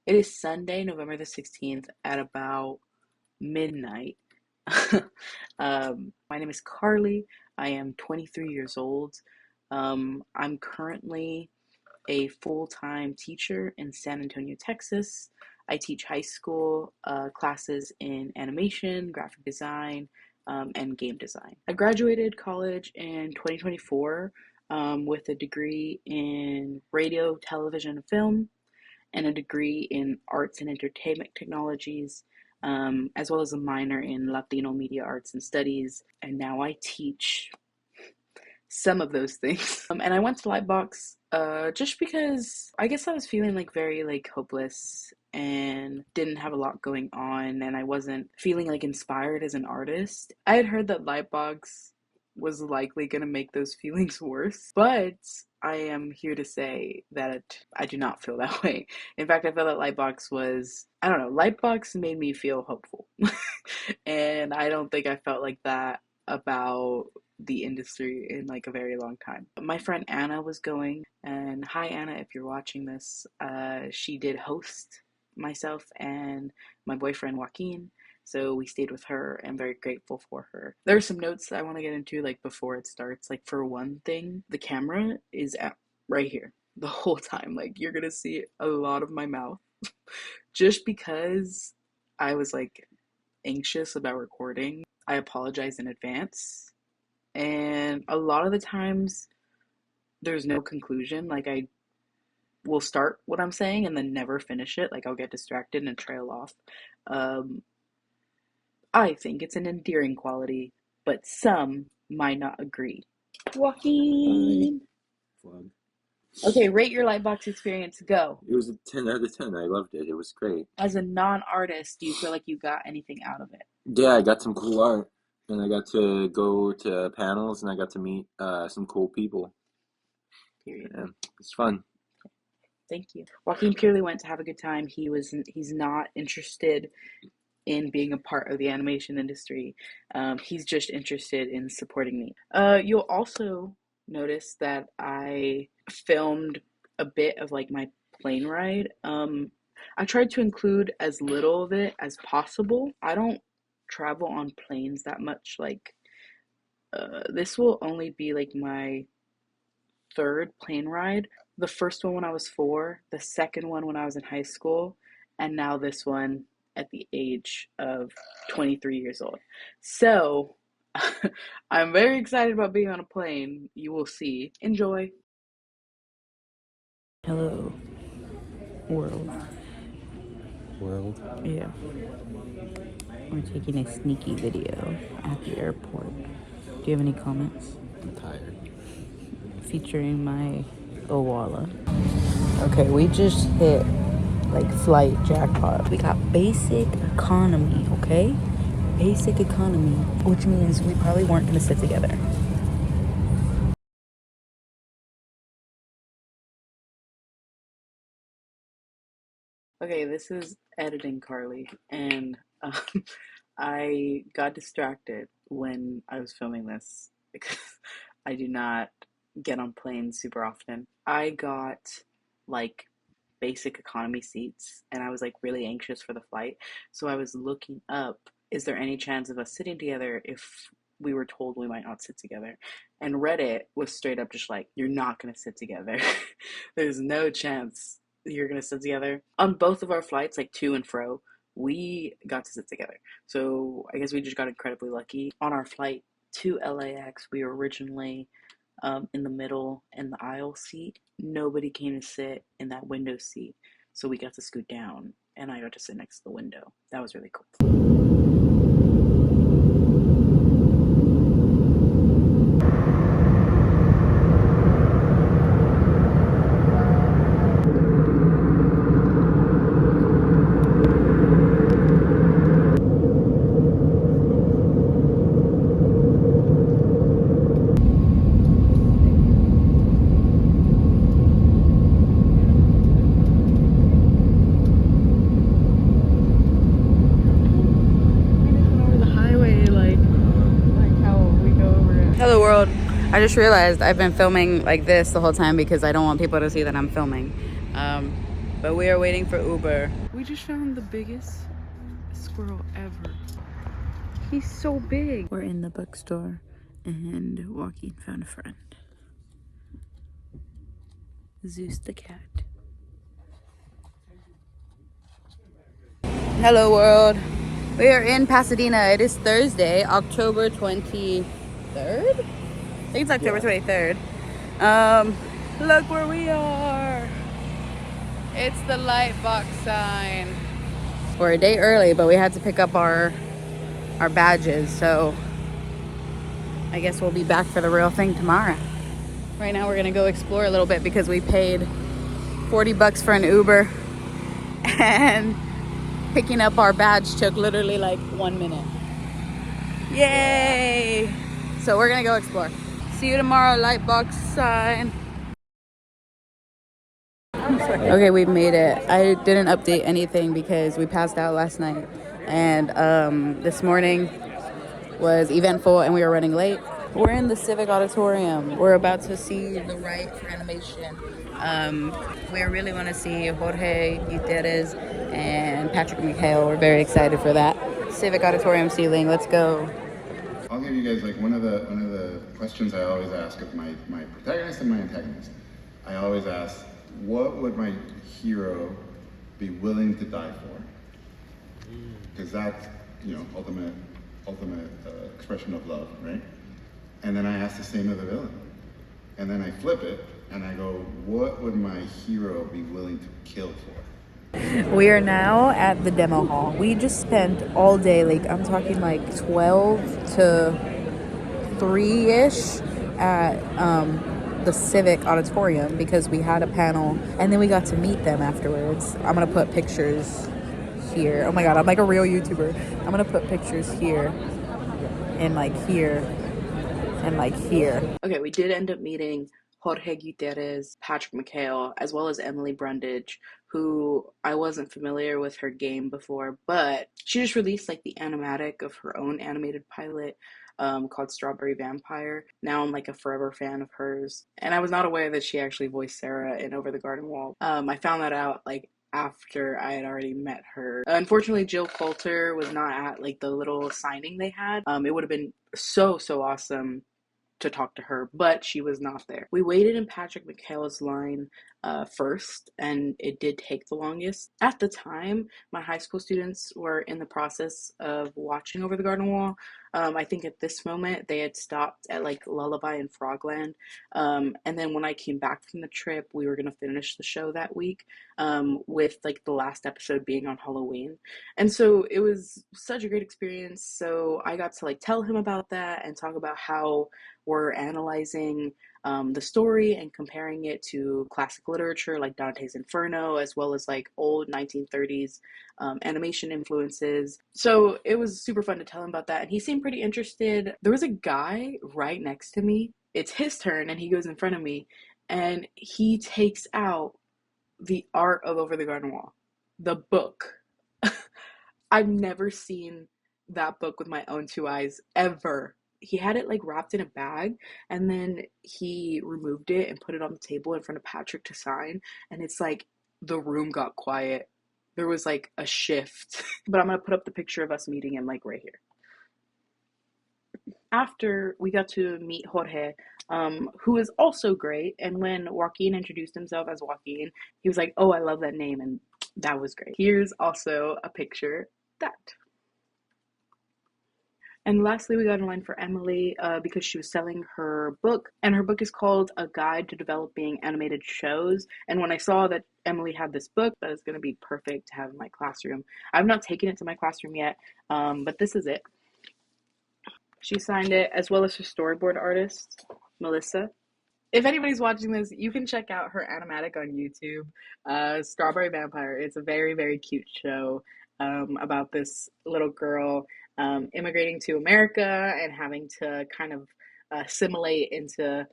It is Sunday, November the 16th at about midnight. My name is Carly. I am 23 years old. I'm currently a full-time teacher in San Antonio, Texas. I teach high school classes in animation, graphic design, and game design. I graduated college in 2024 with a degree in radio, television, and film, and a degree in arts and entertainment technologies, as well as a minor in Latino media arts and studies. And now I teach some of those things. And I went to Lightbox just because I guess I was feeling like very like hopeless and didn't have a lot going on, and I wasn't feeling like inspired as an artist. I had heard that Lightbox was likely going to make those feelings worse, but I am here to say that I do not feel that way. In fact, I felt that Lightbox was, I don't know, Lightbox made me feel hopeful. And I don't think I felt like that about the industry in like a very long time. My friend Anna was going, and hi Anna, if you're watching this, she did host myself and my boyfriend Joaquin. So we stayed with her. I'm very grateful for her. There are some notes that I want to get into like before it starts. Like for one thing, the camera is at right here the whole time. Like you're gonna see a lot of my mouth just because I was like anxious about recording. I apologize in advance. And a lot of the times there's no conclusion. Like I will start what I'm saying and then never finish it. Like I'll get distracted and trail off. Um, I think it's an endearing quality, but some might not agree. Joaquin. Plug. Okay, rate your Lightbox experience. Go. It was a 10 out of 10. I loved it. It was great. As a non-artist, do you feel like you got anything out of it? Yeah, I got some cool art, and I got to go to panels, and I got to meet some cool people. Period. Yeah, it's fun. Thank you. Joaquin purely went to have a good time. He's not interested in being a part of the animation industry. He's just interested in supporting me. You'll also notice that I filmed a bit of like my plane ride. I tried to include as little of it as possible. I don't travel on planes that much. Like, this will only be like my third plane ride. The first one when I was 4, the second one when I was in high school, and now this one at the age of 23 years old. So I'm very excited about being on a plane. You will see. Enjoy. Hello, world. World. Yeah. We're taking a sneaky video at the airport. Do you have any comments? I'm tired. Featuring my Owala. Okay, we just hit like flight jackpot. We got basic economy, okay? Basic economy, which means we probably weren't gonna sit together. Okay, this is editing Carly, and I got distracted when I was filming this because I do not get on planes super often. I got like basic economy seats, and I was like really anxious for the flight. So I was looking up, is there any chance of us sitting together if we were told we might not sit together? And Reddit was straight up just like, you're not gonna sit together. There's no chance you're gonna sit together. On both of our flights, like to and fro, we got to sit together. So I guess we just got incredibly lucky. On our flight to LAX, we were originally in the middle in the aisle seat. Nobody came to sit in that window seat, so we got to scoot down, and I got to sit next to the window. That was really cool. Hello world. I just realized I've been filming like this the whole time because I don't want people to see that I'm filming. but we are waiting for Uber. We just found the biggest squirrel ever. He's so big. We're in the bookstore and Joaquin found a friend. Zeus the cat. Hello world. We are in Pasadena. It is Thursday, October 23rd? I think it's October 23rd. Look where we are. It's the LightBox sign. We're a day early, but we had to pick up our badges, so I guess we'll be back for the real thing tomorrow. Right now we're gonna go explore a little bit because we paid 40 bucks for an Uber and picking up our badge took literally like 1 minute. Yay! So we're gonna go explore. See you tomorrow, Lightbox sign. Okay, we made it. I didn't update anything because we passed out last night. And this morning was eventful and we were running late. We're in the Civic Auditorium. We're about to see the ride for animation. We really want to see Jorge Gutierrez and Patrick McHale. We're very excited for that. Civic Auditorium ceiling, let's go. I'll give you guys like one of the questions I always ask of my protagonist and my antagonist. I always ask, what would my hero be willing to die for? Because that's, you know, ultimate expression of love, right? And then I ask the same of the villain. And then I flip it and I go, what would my hero be willing to kill for? We are now at the demo hall. We just spent all day, like I'm talking like 12 to 3-ish at the Civic Auditorium because we had a panel and then we got to meet them afterwards. I'm gonna put pictures here. Oh my god, I'm like a real YouTuber. I'm gonna put pictures here and like here and like here. Okay, we did end up meeting Jorge Gutierrez, Patrick McHale, as well as Emily Brundage, who I wasn't familiar with her game before, but she just released like the animatic of her own animated pilot called Strawberry Vampire. Now I'm like a forever fan of hers, and I was not aware that she actually voiced Sarah in Over the Garden Wall. I found that out like after I had already met her. Unfortunately, Jill Coulter was not at like the little signing they had. It would have been so awesome to talk to her, but she was not there. We waited in Patrick McHale's line first, and it did take the longest. At the time, my high school students were in the process of watching Over the Garden Wall. I think at this moment they had stopped at like Lullaby and Frogland. And then when I came back from the trip, we were going to finish the show that week with like the last episode being on Halloween. And so it was such a great experience. So I got to like tell him about that and talk about how we're analyzing the story and comparing it to classic literature like Dante's Inferno, as well as like old 1930s animation influences. So it was super fun to tell him about that, and he seemed pretty interested. There was a guy right next to me. It's his turn, and he goes in front of me, and he takes out The Art of Over the Garden Wall, the book. I've never seen that book with my own two eyes ever. He had it like wrapped in a bag, and then he removed it and put it on the table in front of Patrick to sign, and it's like the room got quiet. There was like a shift. But I'm gonna put up the picture of us meeting him like right here. After we got to meet Jorge, who is also great, and when Joaquin introduced himself as Joaquin, he was like, oh, I love that name, and that was great. Here's also a picture of that. And lastly, we got in line for Emily because she was selling her book, and her book is called A Guide to Developing Animated Shows. And when I saw that Emily had this book, that is going to be perfect to have in my classroom. I've not taken it to my classroom yet, but this is it. She signed it, as well as her storyboard artist, Melissa. If anybody's watching this, you can check out her animatic on YouTube, Strawberry Vampire. It's a very cute show about this little girl immigrating to America and having to kind of assimilate into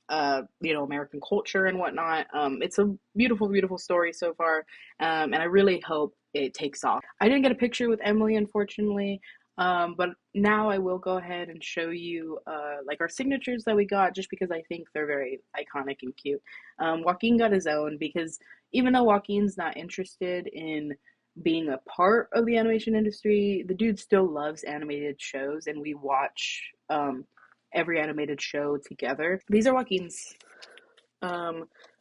American culture and whatnot. It's a beautiful story so far, and I really hope it takes off. I didn't get a picture with Emily, unfortunately. But now I will go ahead and show you like our signatures that we got, just because I think they're very iconic and cute. Joaquin got his own because even though Joaquin's not interested in being a part of the animation industry, the dude still loves animated shows, and we watch every animated show together. These are Joaquin's.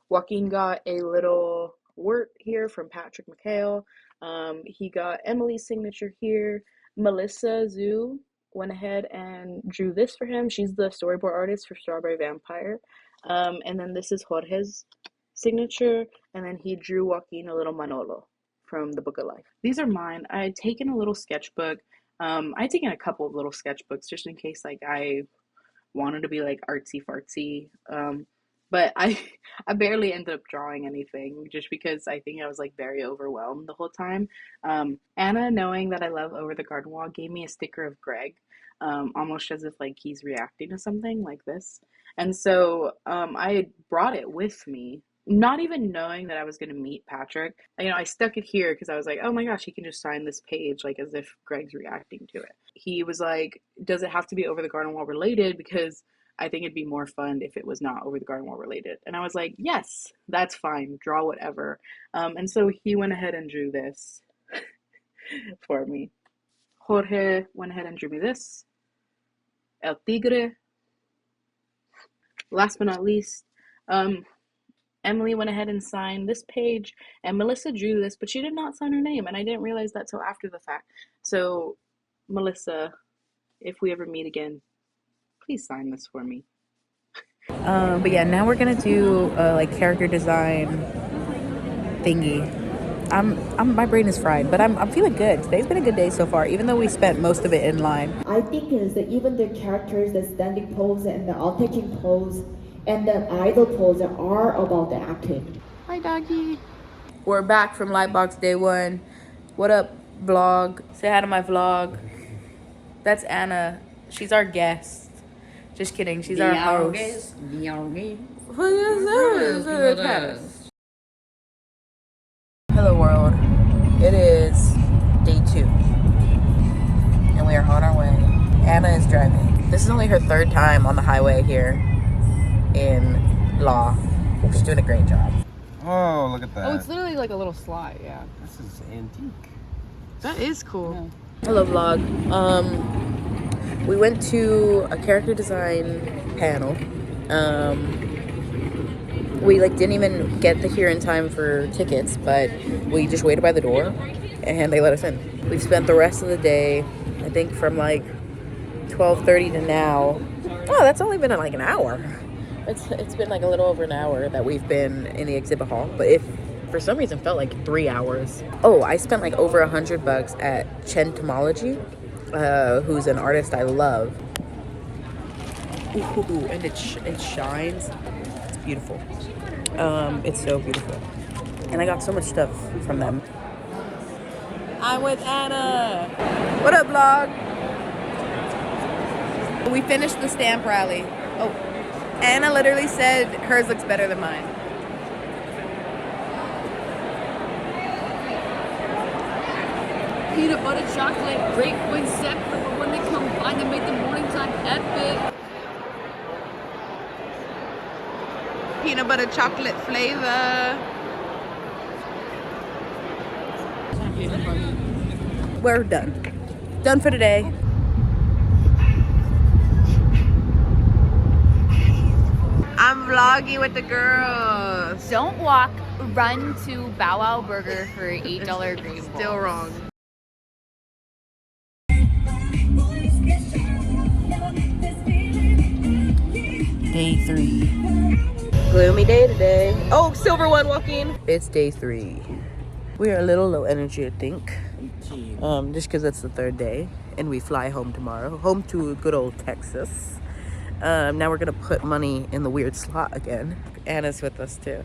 Joaquin got a little wort here from Patrick McHale. He got Emily's signature here. Melissa Zhu went ahead and drew this for him. She's the storyboard artist for Strawberry Vampire. And then this is Jorge's signature. And then he drew Joaquin a little Manolo from the Book of Life. These are mine. I had taken a little sketchbook. I had taken a couple of little sketchbooks just in case like I wanted to be like artsy fartsy. But I barely ended up drawing anything just because I think I was like very overwhelmed the whole time. Anna, knowing that I love Over the Garden Wall, gave me a sticker of Greg, almost as if like he's reacting to something like this. And so I brought it with me, not even knowing that I was going to meet Patrick. You know, I stuck it here because I was like, oh my gosh, he can just sign this page like as if Greg's reacting to it. He was like, does it have to be Over the Garden Wall related? Because I think it'd be more fun if it was not Over the Garden Wall related. And I was like, yes, that's fine. Draw whatever. And so he went ahead and drew this for me. Jorge went ahead and drew me this. El Tigre. Last but not least, Emily went ahead and signed this page, and Melissa drew this, but she did not sign her name, and I didn't realize that till after the fact. So, Melissa, if we ever meet again, please sign this for me. But yeah, now we're gonna do like character design thingy. My brain is fried, but I'm feeling good. Today's been a good day so far, even though we spent most of it in line. I think is that even the characters, the standing pose and the all-taking pose and the idle pose are about the acting. Hi, doggy. We're back from Lightbox day one. What up, vlog? Say hi to my vlog. That's Anna. She's our guest. Just kidding. She's our host. Hello, world. It is day 2, and we are on our way. Anna is driving. This is only her 3rd time on the highway here in Law. She's doing a great job. Oh, look at that. Oh, it's literally like a little slide, yeah. This is antique. That is cool. Yeah. Hello, vlog. We went to a character design panel. We like didn't even get here in time for tickets, but we just waited by the door and they let us in. We've spent the rest of the day, I think from like 12:30 to now. Oh, that's only been like an hour. It's been like a little over an hour that we've been in the exhibit hall, but if for some reason felt like 3 hours. Oh, I spent like over $100 at Chen Tomology, who's an artist I love. Ooh, and it shines. It's beautiful. It's so beautiful. And I got so much stuff from them. I'm with Anna. What up, vlog? We finished the stamp rally. Oh, Anna literally said hers looks better than mine. Peanut butter chocolate, great when separate, but when they combine, they make the morning time epic. Peanut butter chocolate flavor. We're done. Done for today. I'm vlogging with the girls. Don't walk, run to Bow Wow Burger for $8 green balls. Still wrong. Day 3. Gloomy day today. Oh, silver one walking. It's day 3. We are a little low energy, I think. Just because it's the 3rd day and we fly home tomorrow. Home to good old Texas. Now we're gonna put money in the weird slot again. Anna's with us too.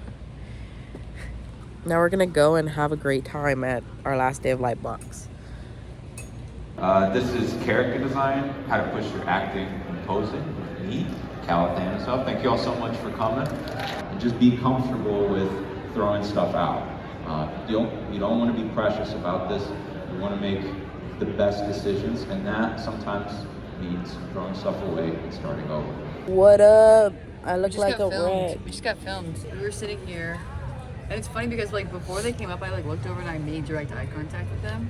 Now we're gonna go and have a great time at our last day of Lightbox. This is character design, how to push your acting and posing with me, Calathana. So thank you all so much for coming. And just be comfortable with throwing stuff out. You don't want to be precious about this. You want to make the best decisions, and that sometimes means throwing stuff away and starting over. What up? I look just like got a filmed. wreck. We just got filmed. We were sitting here, and it's funny because like before they came up, I like looked over and I made direct eye contact with them,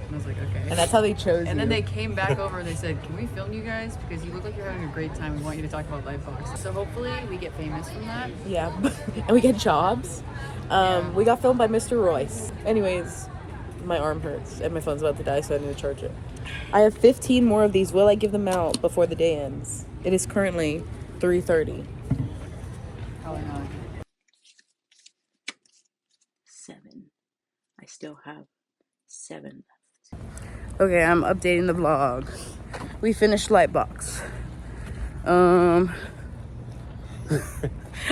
and I was like, okay. And that's how they chose you. And then they came back over and they said, can we film you guys? Because you look like you're having a great time. We want you to talk about LightBox. So hopefully we get famous from that. Yeah, and we get jobs. Yeah. We got filmed by Mr. Royce. Anyways, my arm hurts and my phone's about to die, so I need to charge it. I have 15 more of these. Will I give them out before the day ends? It is currently 3:30. Probably not. 7. I still have 7 left. Okay, I'm updating the vlog. We finished LightBox.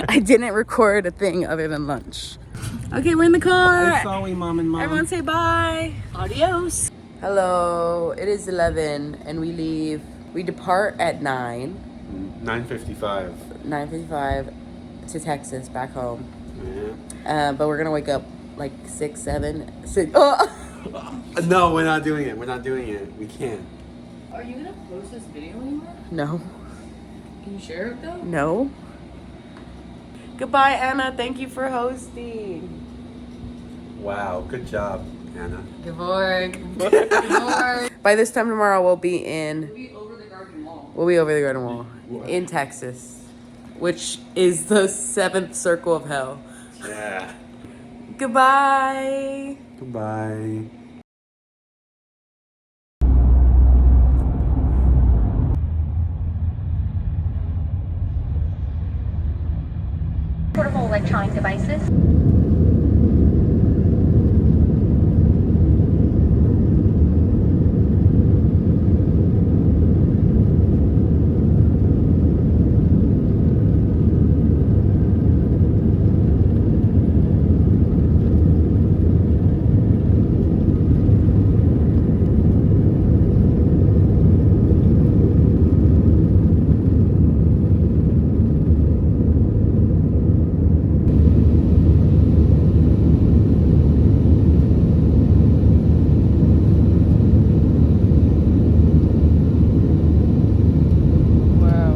I didn't record a thing other than lunch. Okay, we're in the car. Hi, sorry, Mom and Mom. Everyone say bye. Adios. Hello, it is 11 and we leave. We depart at 9:55. 9:55 to Texas, back home. Yeah. But we're gonna wake up like 6, 7, 6. Oh! No, we're not doing it. We're not doing it. We can't. Are you gonna post this video anywhere? No. Can you share it though? No. Goodbye, Anna. Thank you for hosting. Wow, good job, Anna. Good work. Good work. By this time tomorrow, we'll be in. We'll be over the garden wall. We'll be over the Garden Wall in Texas, which is the 7th circle of hell. Yeah. Goodbye. Goodbye. Portable electronic devices. Wow.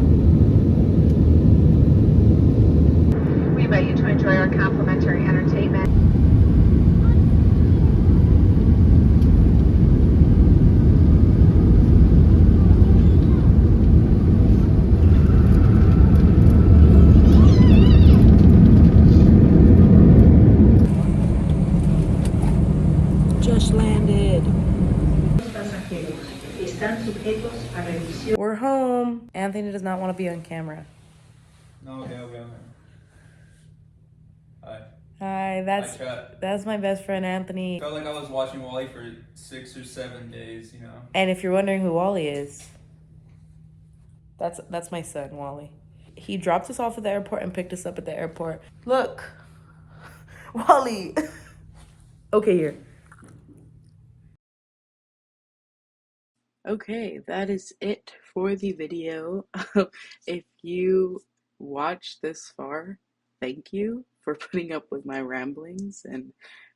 We invite you to enjoy our complimentary entertainment. Just landed. We're home. Anthony does not want to be on camera. No, okay, I'll be on there. Hi. Hi, Hi, chat. that's my best friend Anthony. Felt like I was watching Wally for 6 or 7 days, you know. And if you're wondering who Wally is, that's my son, Wally. He dropped us off at the airport and picked us up at the airport. Look, Wally. Okay, here. Okay, that is it for the video. If you watched this far, thank you for putting up with my ramblings and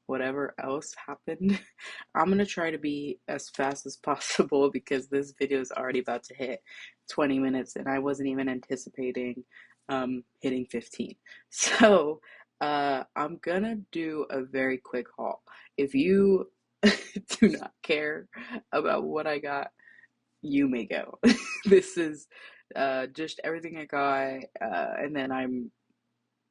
whatever else happened. I'm gonna try to be as fast as possible because this video is already about to hit 20 minutes and I wasn't even anticipating hitting 15. So I'm gonna do a very quick haul. If you do not care about what I got, you may go. This is just everything I got, and then I'm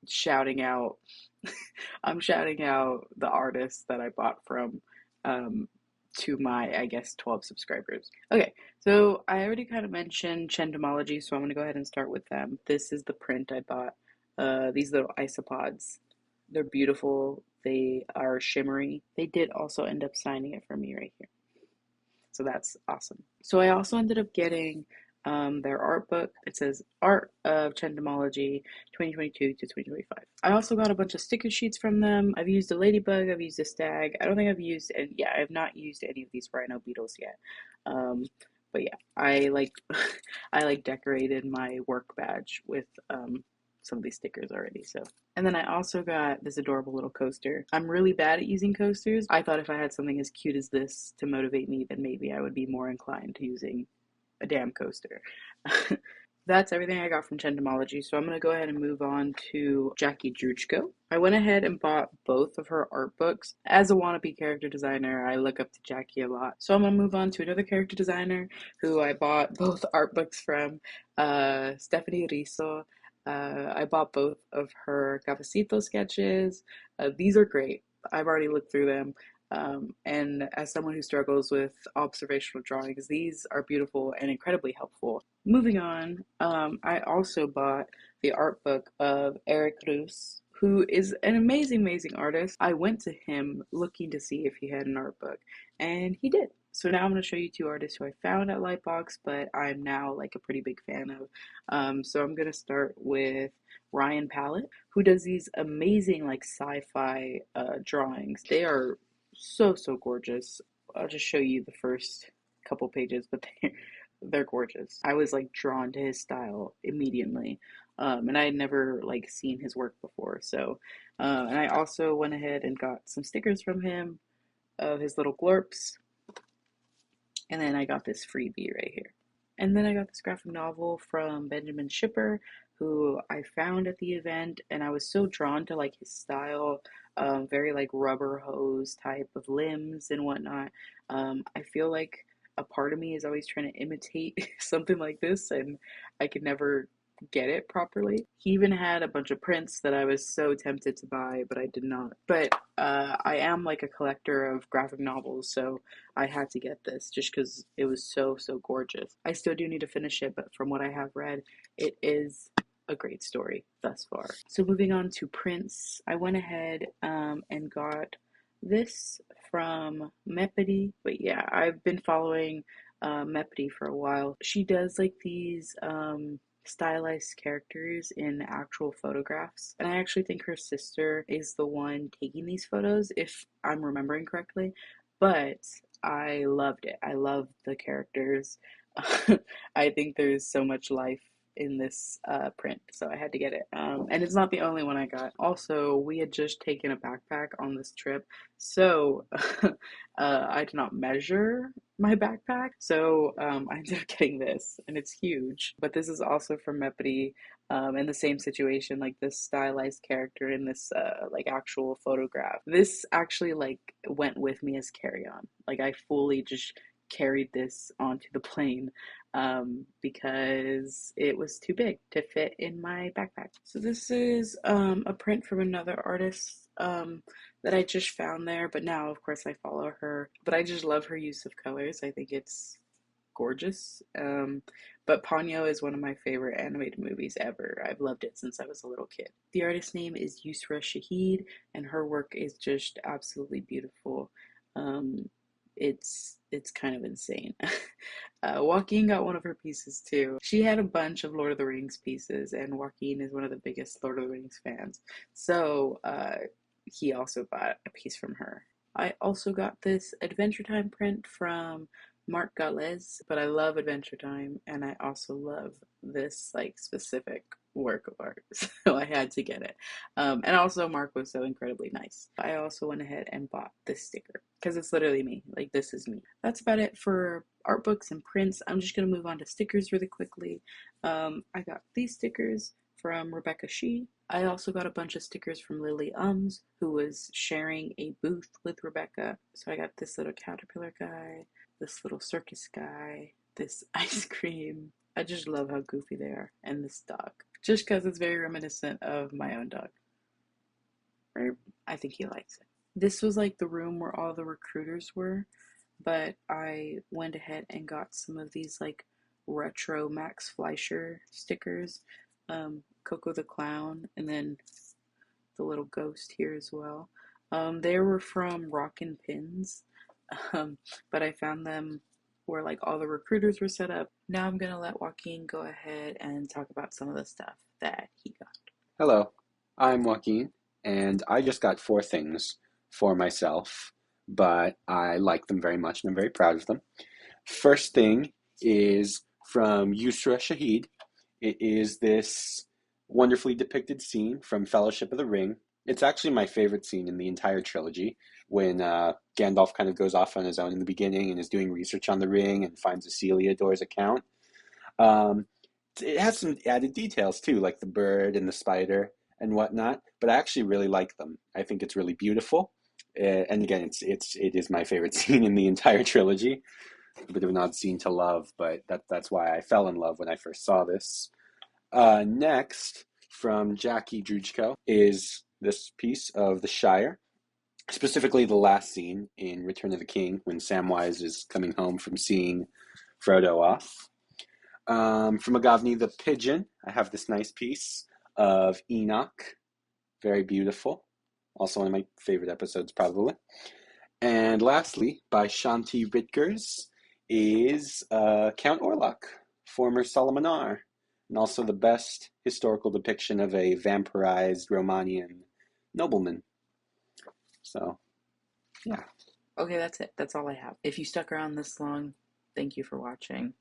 shouting out the artists that I bought from to my, I guess, 12 subscribers. Okay, so I already kind of mentioned Chendomology, so I'm gonna go ahead and start with them. This is the print I bought. These little isopods. They're beautiful. They are shimmery. They did also end up signing it for me right here. So that's awesome. So I also ended up getting their art book. It says Art of Chendomology 2022 to 2025. I also got a bunch of sticker sheets from them. I've used a ladybug, I've used a stag. I don't think I've used, and yeah, I have not used any of these rhino beetles yet. But yeah, I like I like decorated my work badge with some of these stickers already. So, and then I also got this adorable little coaster. I'm really bad at using coasters. I thought if I had something as cute as this to motivate me, then maybe I would be more inclined to using a damn coaster. That's everything I got from Chendemology, so I'm going to go ahead and move on to Jackie Druchko. I went ahead and bought both of her art books. As a wannabe character designer, I look up to Jackie a lot. So I'm going to move on to another character designer who I bought both art books from, Stephanie Riso. I bought both of her Cafecito sketches. These are great. I've already looked through them. And as someone who struggles with observational drawings, these are beautiful and incredibly helpful. Moving on, I also bought the art book of Eric Rus, who is an amazing, amazing artist. I went to him looking to see if he had an art book, and he did. So now I'm going to show you two artists who I found at Lightbox, but I'm now like a pretty big fan of. So I'm going to start with Ryan Palette, who does these amazing like sci-fi drawings. They are so gorgeous. I'll just show you the first couple pages, but they're gorgeous. I was like drawn to his style immediately, and I had never like seen his work before. So, and I also went ahead and got some stickers from him of his little glorps, and then I got this freebie right here. And then I got this graphic novel from Benjamin Shipper, who I found at the event, and I was so drawn to like his style, very like rubber hose type of limbs and whatnot. I feel like a part of me is always trying to imitate something like this, and I could never get it properly. He even had a bunch of prints that I was so tempted to buy, but I did not. But I am like a collector of graphic novels, so I had to get this just because it was so gorgeous. I still do need to finish it, but from what I have read, it is a great story thus far. So moving on to prints, I went ahead and got this from Mepidi. But yeah, I've been following Mepidi for a while. She does like these stylized characters in actual photographs, and I actually think her sister is the one taking these photos, if I'm remembering correctly. But I loved it. I love the characters. I think there's so much life in this print, so I had to get it. And it's not the only one I got. Also, we had just taken a backpack on this trip, so I did not measure my backpack, so I ended up getting this, and it's huge. But this is also from Mepidi, in the same situation, like this stylized character in this like actual photograph. This actually like went with me as carry-on. Like I fully just carried this onto the plane because it was too big to fit in my backpack. So this is a print from another artist that I just found there, but now of course I follow her. But I just love her use of colors. I think it's gorgeous. But Ponyo is one of my favorite animated movies ever. I've loved it since I was a little kid. The artist's name is Yusra Shahid, and her work is just absolutely beautiful. It's kind of insane. Joaquin got one of her pieces too. She had a bunch of Lord of the Rings pieces, and Joaquin is one of the biggest Lord of the Rings fans. So he also bought a piece from her. I also got this Adventure Time print from Marc Galez, but I love Adventure Time, and I also love this like specific work of art, so I had to get it. And also Mark was so incredibly nice. I also went ahead and bought this sticker because it's literally me. Like, this is me. That's about it for art books and prints. I'm just gonna move on to stickers really quickly. I got these stickers from Rebecca Shee. I also got a bunch of stickers from Lily who was sharing a booth with Rebecca. So I got this little caterpillar guy, this little circus guy, this ice cream. I just love how goofy they are, and this dog. Just because it's very reminiscent of my own dog. I think he likes it. This was like the room where all the recruiters were, but I went ahead and got some of these like retro Max Fleischer stickers. Coco the Clown, and then the little ghost here as well. They were from Rockin' Pins, but I found them where like all the recruiters were set up. Now I'm gonna let Joaquin go ahead and talk about some of the stuff that he got. Hello, I'm Joaquin, and I just got 4 things for myself, but I like them very much and I'm very proud of them. First thing is from Yusra Shahid. It is this wonderfully depicted scene from Fellowship of the Ring. It's actually my favorite scene in the entire trilogy, when Gandalf kind of goes off on his own in the beginning and is doing research on the ring and finds Isiliador's account. Um, it has some added details too, like the bird and the spider and whatnot, but I actually really like them. I think it's really beautiful. And again, it is my favorite scene in the entire trilogy. A bit of an odd scene to love, but that's why I fell in love when I first saw this. Next, from Jackie Drujko, is this piece of The Shire, specifically the last scene in Return of the King when Samwise is coming home from seeing Frodo off. From Agavni the Pigeon, I have this nice piece of Enoch, very beautiful. Also one of my favorite episodes, probably. And lastly, by Shanti Ritgers, is Count Orlok, former Solomonar, and also the best historical depiction of a vampirized Romanian nobleman. So, yeah. Okay, that's it. That's all I have. If you stuck around this long, thank you for watching.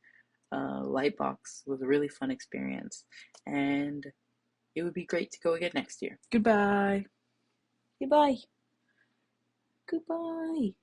Lightbox was a really fun experience, and it would be great to go again next year. Goodbye. Goodbye. Goodbye.